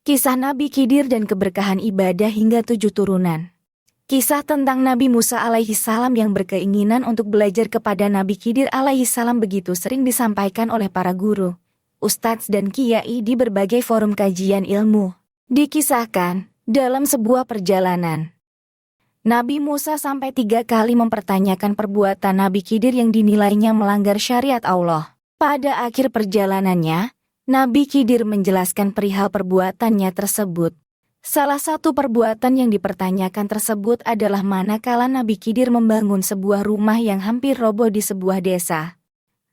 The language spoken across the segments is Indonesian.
Kisah Nabi Khidir dan keberkahan ibadah hingga 7 turunan. Kisah tentang Nabi Musa alaihissalam yang berkeinginan untuk belajar kepada Nabi Khidir alaihissalam begitu sering disampaikan oleh para guru, ustadz dan kiai di berbagai forum kajian ilmu. Dikisahkan, dalam sebuah perjalanan, Nabi Musa sampai 3 kali mempertanyakan perbuatan Nabi Khidir yang dinilainya melanggar syariat Allah. Pada akhir perjalanannya, Nabi Khidir menjelaskan perihal perbuatannya tersebut. Salah satu perbuatan yang dipertanyakan tersebut adalah manakala Nabi Khidir membangun sebuah rumah yang hampir roboh di sebuah desa.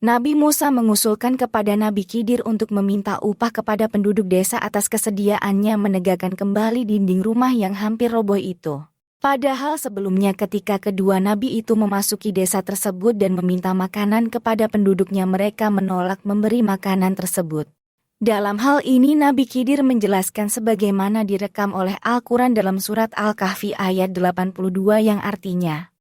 Nabi Musa mengusulkan kepada Nabi Khidir untuk meminta upah kepada penduduk desa atas kesediaannya menegakkan kembali dinding rumah yang hampir roboh itu. Padahal sebelumnya ketika kedua nabi itu memasuki desa tersebut dan meminta makanan kepada penduduknya, mereka menolak memberi makanan tersebut. Dalam hal ini Nabi Khidir menjelaskan sebagaimana direkam oleh Al-Quran dalam surat Al-Kahfi ayat 82 yang artinya,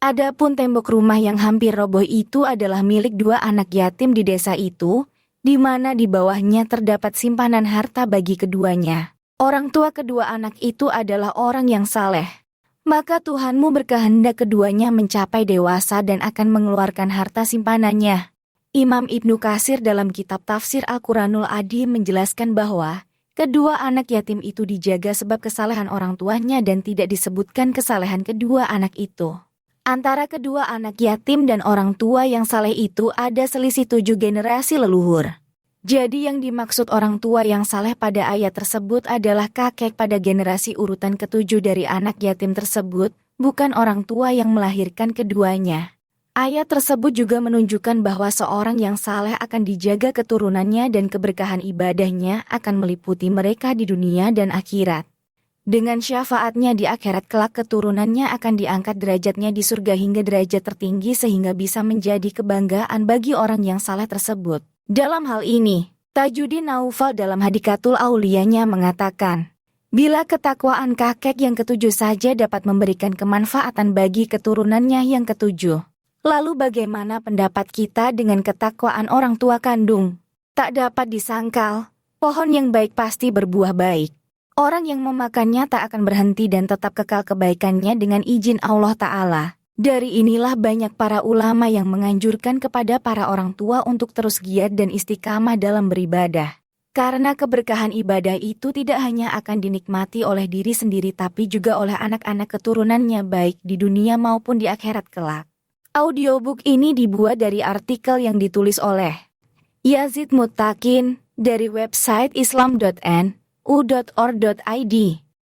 "Adapun tembok rumah yang hampir roboh itu adalah milik 2 anak yatim di desa itu, di mana di bawahnya terdapat simpanan harta bagi keduanya. Orang tua kedua anak itu adalah orang yang saleh. Maka Tuhanmu berkehendak keduanya mencapai dewasa dan akan mengeluarkan harta simpanannya." Imam Ibnu Katsir dalam kitab tafsir Al-Quranul Adzim menjelaskan bahwa kedua anak yatim itu dijaga sebab kesalehan orang tuanya dan tidak disebutkan kesalehan kedua anak itu. Antara kedua anak yatim dan orang tua yang saleh itu ada selisih 7 generasi leluhur. Jadi yang dimaksud orang tua yang saleh pada ayat tersebut adalah kakek pada generasi urutan ke-7 dari anak yatim tersebut, bukan orang tua yang melahirkan keduanya. Ayat tersebut juga menunjukkan bahwa seorang yang saleh akan dijaga keturunannya dan keberkahan ibadahnya akan meliputi mereka di dunia dan akhirat. Dengan syafaatnya di akhirat kelak keturunannya akan diangkat derajatnya di surga hingga derajat tertinggi sehingga bisa menjadi kebanggaan bagi orang yang saleh tersebut. Dalam hal ini, Tajuddin Naufal dalam Hadikatul Auliyanya mengatakan, bila ketakwaan kakek yang ke-7 saja dapat memberikan kemanfaatan bagi keturunannya yang ke-7, lalu bagaimana pendapat kita dengan ketakwaan orang tua kandung? Tak dapat disangkal, pohon yang baik pasti berbuah baik. Orang yang memakannya tak akan berhenti dan tetap kekal kebaikannya dengan izin Allah Ta'ala. Dari inilah banyak para ulama yang menganjurkan kepada para orang tua untuk terus giat dan istiqamah dalam beribadah. Karena keberkahan ibadah itu tidak hanya akan dinikmati oleh diri sendiri tapi juga oleh anak-anak keturunannya baik di dunia maupun di akhirat kelak. Audiobook ini dibuat dari artikel yang ditulis oleh Yazid Muttaqin dari website islam.nu.or.id.